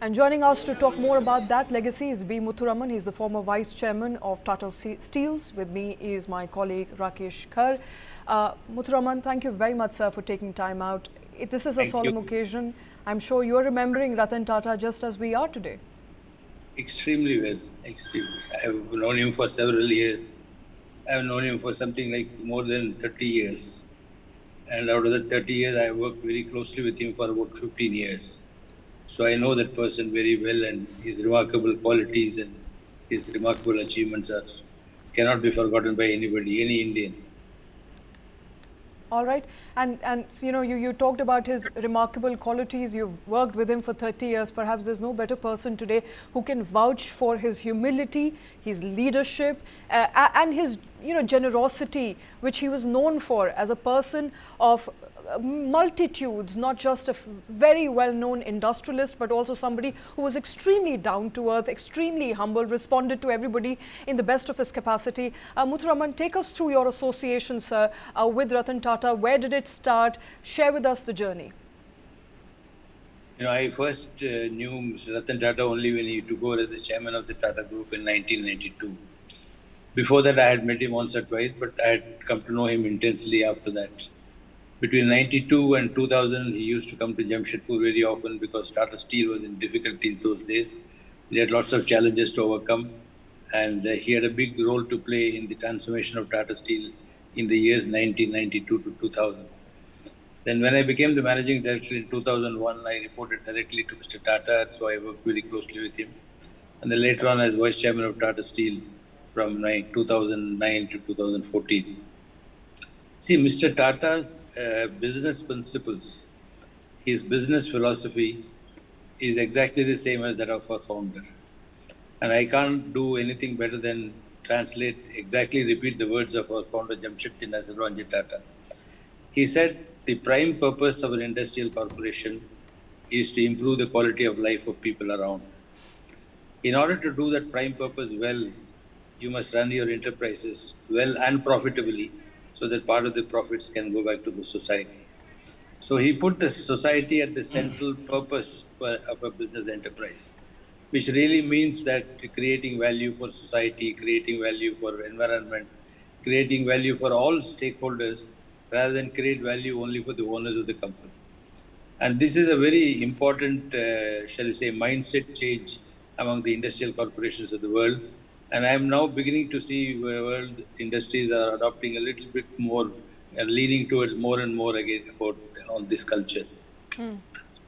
And joining us to talk more about that legacy is B. Muthuraman. He's the former vice chairman of Tata Steels. With me is my colleague Rakesh Khar. Muthuraman, thank you very much, sir, for taking time out. This is a Thank solemn you. occasion. I'm sure you're remembering Ratan Tata just as we are today. Extremely well. Extremely. I've known him for several years. I've known him for something like more than 30 years. And out of the 30 years, I worked very closely with him for about 15 years. So I know that person very well, and his remarkable qualities and his remarkable achievements are cannot be forgotten by anybody, any Indian. All right. And you talked about his remarkable qualities. You've worked with him for 30 years. Perhaps there's no better person today who can vouch for his humility, his leadership, and his generosity, which he was known for as a person of multitudes, not just a very well-known industrialist, but also somebody who was extremely down to earth, extremely humble, responded to everybody in the best of his capacity. Muthuraman, take us through your association, sir, with Ratan Tata. Where did it start? Share with us the journey. I first knew Mr. Ratan Tata only when he took over as the chairman of the Tata Group in 1992. Before that, I had met him once or twice, but I had come to know him intensely after that. Between 92 and 2000, he used to come to Jamshedpur very often because Tata Steel was in difficulties those days. He had lots of challenges to overcome, and he had a big role to play in the transformation of Tata Steel in the years 1992 to 2000. Then, when I became the managing director in 2001, I reported directly to Mr. Tata, so I worked very closely with him. And then later on, as vice chairman of Tata Steel from 2009 to 2014. See, Mr. Tata's business principles, his business philosophy is exactly the same as that of our founder. And I can't do anything better than repeat the words of our founder, Jamshedji Naseeruddin Tata. He said the prime purpose of an industrial corporation is to improve the quality of life of people around. In order to do that prime purpose well, you must run your enterprises well and profitably so that part of the profits can go back to the society. So he put the society at the central purpose of a business enterprise, which really means that creating value for society, creating value for environment, creating value for all stakeholders rather than create value only for the owners of the company. And this is a very important, shall we say, mindset change among the industrial corporations of the world. And I am now beginning to see where world industries are adopting a little bit more and leaning towards more and more again about on this culture.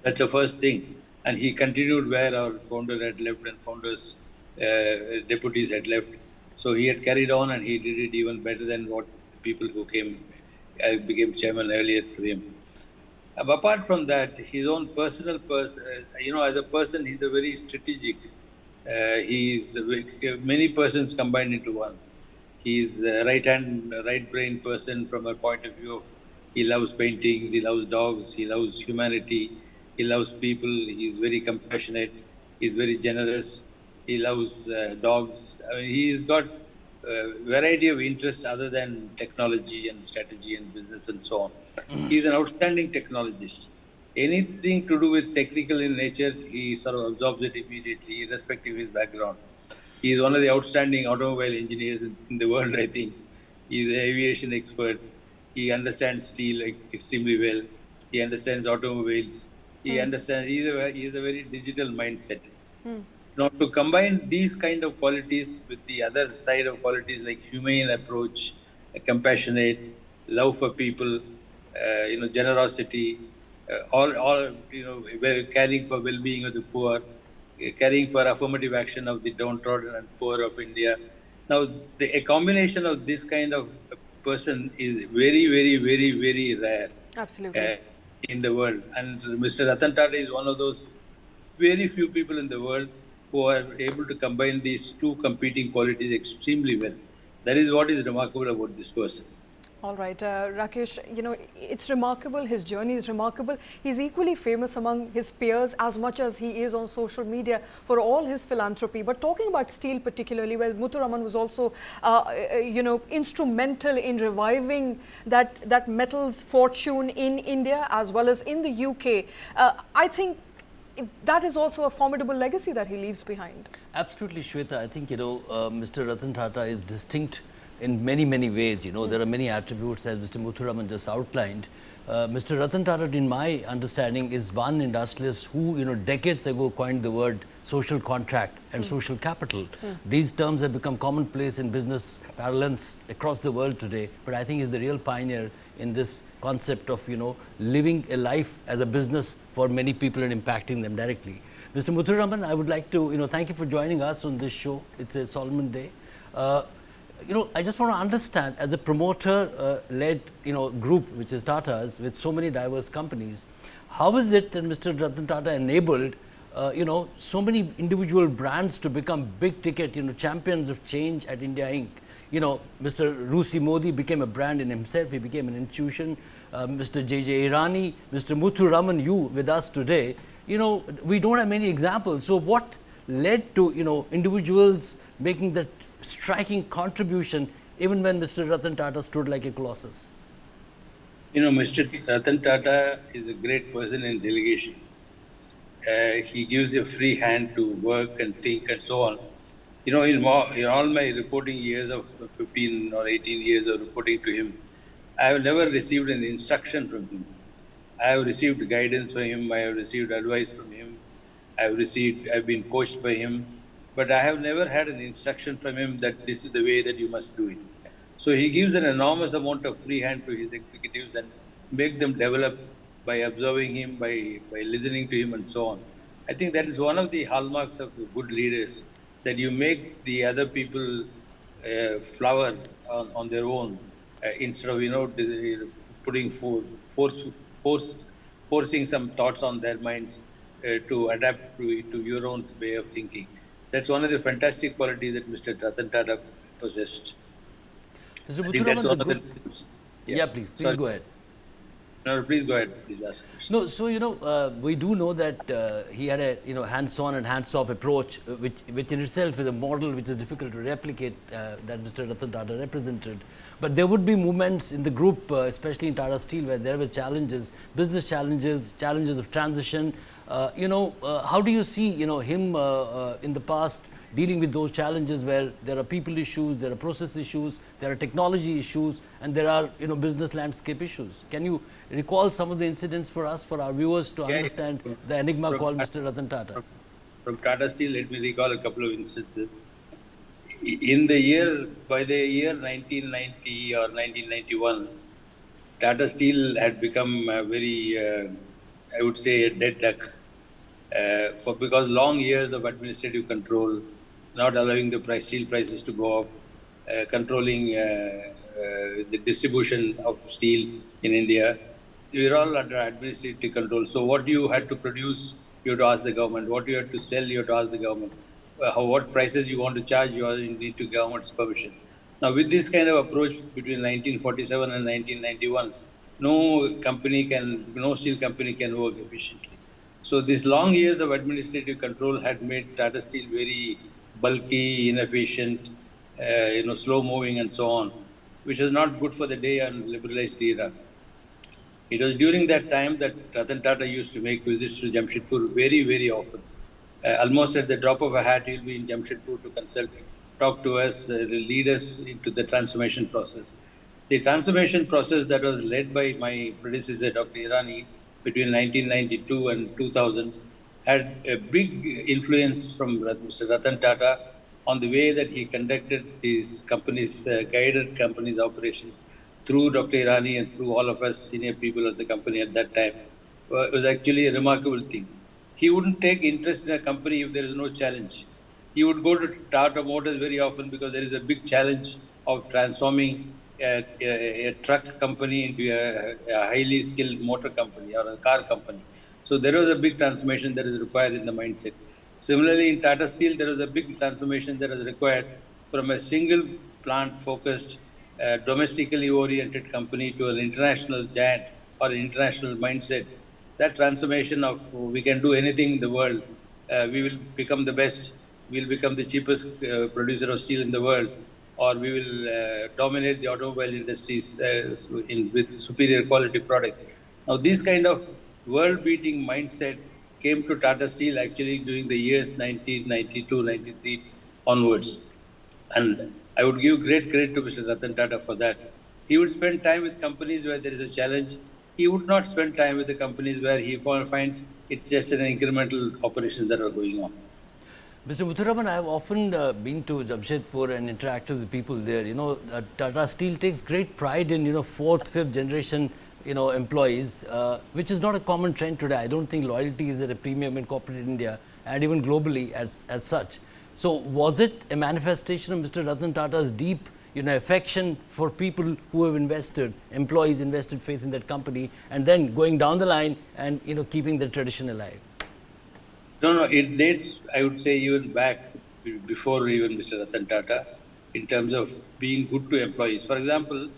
That's the first thing. And he continued where our founder had left and founders' deputies had left. So he had carried on and he did it even better than what the people who became chairman earlier to him. Apart from that, his own personal as a person, he's a very strategic. He's many persons combined into one. He's a right brain person from a point of view of he loves paintings, he loves dogs, he loves humanity, he loves people. He's very compassionate. He's very generous. He loves dogs. I mean, he's got a variety of interests other than technology and strategy and business and so on. He's an outstanding technologist. Anything to do with technical in nature, he sort of absorbs it immediately, irrespective of his background. He is one of the outstanding automobile engineers in the world, I think. He's an aviation expert. He understands steel extremely well. He understands automobiles. He understands, he is a very digital mindset. Now, to combine these kind of qualities with the other side of qualities like humane approach, compassionate, love for people, generosity, caring for well-being of the poor, caring for affirmative action of the downtrodden and poor of India. Now, a combination of this kind of person is very, very, very, very rare Absolutely. in the world. And Mr. Ratan Tata is one of those very few people in the world who are able to combine these two competing qualities extremely well. That is what is remarkable about this person. All right, Rakesh, it's remarkable. His journey is remarkable. He's equally famous among his peers as much as he is on social media for all his philanthropy. But talking about steel particularly, where Muthuraman was also, instrumental in reviving that metals fortune in India as well as in the UK, I think that is also a formidable legacy that he leaves behind. Absolutely, Shweta. I think, Mr. Ratan Tata is distinct in many, many ways. There are many attributes, as Mr. Muthuraman just outlined. Mr. Ratan Tata, in my understanding, is one industrialist who, decades ago coined the word social contract and social capital. These terms have become commonplace in business parlance across the world today, but I think he's the real pioneer in this concept of, living a life as a business for many people and impacting them directly. Mr. Muthuraman, I would like to, thank you for joining us on this show. It's a solemn day. I just want to understand, as a promoter-led, group, which is Tata's, with so many diverse companies, how is it that Mr. Ratan Tata enabled, so many individual brands to become big-ticket, champions of change at India Inc.? Mr. Rusi Modi became a brand in himself. He became an institution. Mr. J.J. Irani, Mr. Muthuraman, you with us today. We don't have many examples. So what led to, individuals making that striking contribution even when Mr. Ratan Tata stood like a colossus? Mr. Ratan Tata is a great person in delegation. He gives a free hand to work and think and so on. In all my reporting years of 15 or 18 years of reporting to him, I have never received an instruction from him. I have received guidance from him. I have received advice from him. I've been coached by him, but I have never had an instruction from him that this is the way that you must do it. So he gives an enormous amount of free hand to his executives and make them develop by observing him, by listening to him, and so on. I think that is one of the hallmarks of good leaders, that you make the other people flower on their own instead of putting forcing some thoughts on their minds to adapt to your own way of thinking. That's one of the fantastic qualities that Mr. Ratan Tata possessed. Mr. I think that's Muthuraman, one the of the good. reasons. Yeah, please Sorry. go ahead. No, please go ahead. Please ask. No, so we do know that he had a hands-on and hands-off approach, which in itself is a model which is difficult to replicate, that Mr. Ratan Tata represented. But there would be movements in the group, especially in Tata Steel, where there were challenges, business challenges, challenges of transition. How do you see him in the past dealing with those challenges, where there are people issues, there are process issues, there are technology issues, and there are business landscape issues? Can you recall some of the incidents for us, for our viewers, to understand the enigma called Mr. Ratan Tata? From Tata Steel, let me recall a couple of instances. By the year 1990 or 1991, Tata Steel had become a very, I would say, a dead duck. Because long years of administrative control, not allowing the steel prices to go up, controlling the distribution of steel in India, we were all under administrative control. So what you had to produce, you had to ask the government. What you had to sell, you had to ask the government. What prices you want to charge, you need to government's permission. Now, with this kind of approach between 1947 and 1991, no steel company can work efficiently. So these long years of administrative control had made Tata Steel very bulky, inefficient, slow moving, and so on, which is not good for the day and liberalized era. It was during that time that Ratan Tata used to make visits to Jamshedpur very, very often. Almost at the drop of a hat, he'll be in Jamshedpur to consult, talk to us, lead us into the transformation process. The transformation process that was led by my predecessor, Dr. Irani, between 1992 and 2000, had a big influence from Mr. Ratan Tata on the way that he conducted these companies, guided companies' operations through Dr. Irani and through all of us senior people at the company at that time. It was actually a remarkable thing. He wouldn't take interest in a company if there is no challenge. He would go to Tata Motors very often because there is a big challenge of transforming a truck company into a highly skilled motor company or a car company. So there was a big transformation that is required in the mindset. Similarly, in Tata Steel, there was a big transformation that was required from a single plant focused, domestically oriented company to an international giant or an international mindset. That transformation of we can do anything in the world, we will become the best, we will become the cheapest producer of steel in the world, or we will dominate the automobile industries with superior quality products. Now, this kind of world-beating mindset came to Tata Steel actually during the years 1992, 93 onwards. And I would give great credit to Mr. Ratan Tata for that. He would spend time with companies where there is a challenge. He would not spend time with the companies where he finds it's just an incremental operations that are going on. Mr. Muthuraman, I have often been to Jamshedpur and interacted with people there. Tata Steel takes great pride in, fourth, fifth generation, employees, which is not a common trend today. I don't think loyalty is at a premium in corporate India and even globally as such. So was it a manifestation of Mr. Ratan Tata's deep, affection for people who have invested, employees invested faith in that company, and then going down the line and, keeping the tradition alive? No, it dates, I would say, even back before even Mr. Ratan Tata in terms of being good to employees. For example,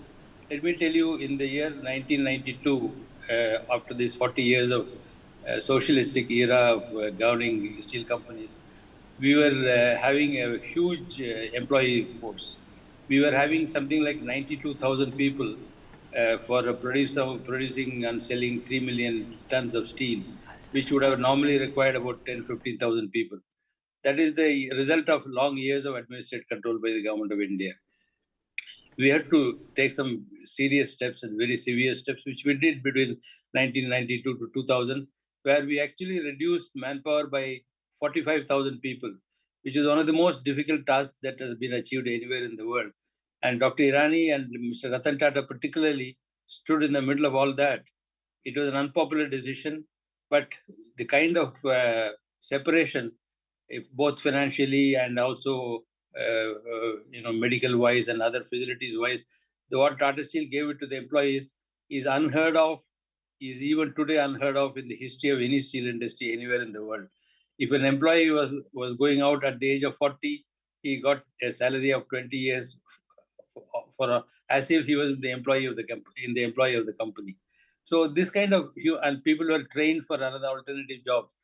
let me tell you, in the year 1992, after these 40 years of socialistic era of governing steel companies, we were having a huge employee force. We were having something like 92,000 people for producing and selling 3 million tons of steel, which would have normally required about 10, 15,000 people. That is the result of long years of administrative control by the government of India. We had to take some serious steps and very severe steps, which we did between 1992 to 2000, where we actually reduced manpower by 45,000 people, which is one of the most difficult tasks that has been achieved anywhere in the world. And Dr. Irani and Mr. Ratan Tata particularly stood in the middle of all that. It was an unpopular decision, but the kind of separation, if both financially and also medical wise and other facilities wise, what Tata Steel gave it to the employees is unheard of, is even today unheard of in the history of any steel industry anywhere in the world. If an employee was going out at the age of 40, he got a salary of 20 years as if he was the employee of the company. So this kind of, and people were trained for another alternative jobs.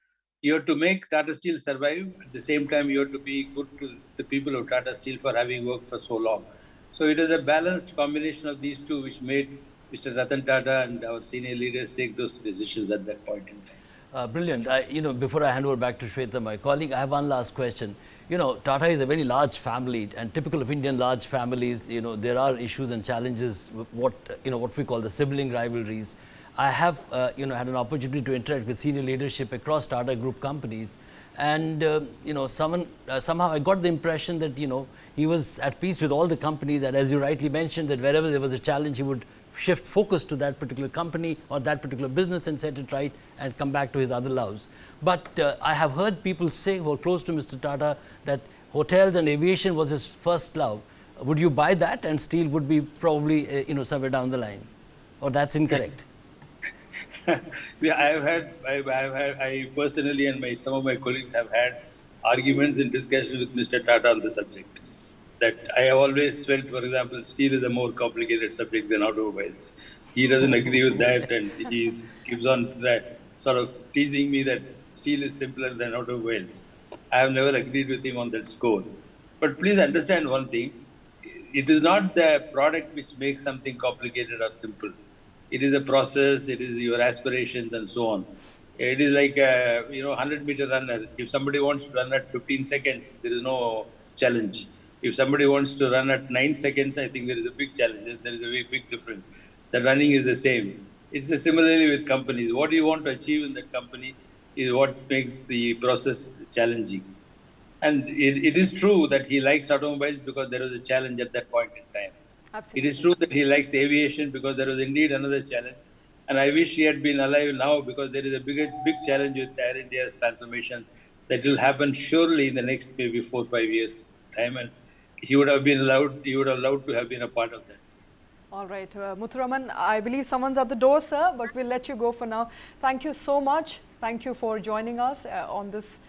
You have to make Tata Steel survive. At the same time, you have to be good to the people of Tata Steel for having worked for so long. So it is a balanced combination of these two which made Mr. Ratan Tata and our senior leaders take those decisions at that point in time. Brilliant. Before I hand over back to Shweta, my colleague, I have one last question. Tata is a very large family, and typical of Indian large families, there are issues and challenges, what we call the sibling rivalries. I have, had an opportunity to interact with senior leadership across Tata Group companies, and somehow I got the impression that he was at peace with all the companies, and as you rightly mentioned, that wherever there was a challenge, he would shift focus to that particular company or that particular business and set it right and come back to his other loves. But I have heard people say who are close to Mr. Tata that hotels and aviation was his first love. Would you buy that, and steel would be probably somewhere down the line, or that's incorrect? I personally and some of my colleagues have had arguments and discussions with Mr. Tata on the subject. That I have always felt, for example, steel is a more complicated subject than automobiles. He doesn't agree with that, and he keeps on sort of teasing me that steel is simpler than automobiles. I have never agreed with him on that score. But please understand one thing: it is not the product which makes something complicated or simple. It is a process, it is your aspirations and so on. It is like a 100-meter runner. If somebody wants to run at 15 seconds, there is no challenge. If somebody wants to run at 9 seconds, I think there is a big challenge. There is a very big difference. The running is the same. It's similarly with companies. What you want to achieve in that company is what makes the process challenging. And it is true that he likes automobiles because there was a challenge at that point in time. Absolutely. It is true that he likes aviation because there was indeed another challenge. And I wish he had been alive now, because there is a big challenge with Air India's transformation that will happen surely in the next maybe 4 or 5 years time. And he would have loved to have been a part of that. All right, Muthuraman, I believe someone's at the door, sir, but we'll let you go for now. Thank you so much. Thank you for joining us on this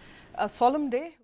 solemn day.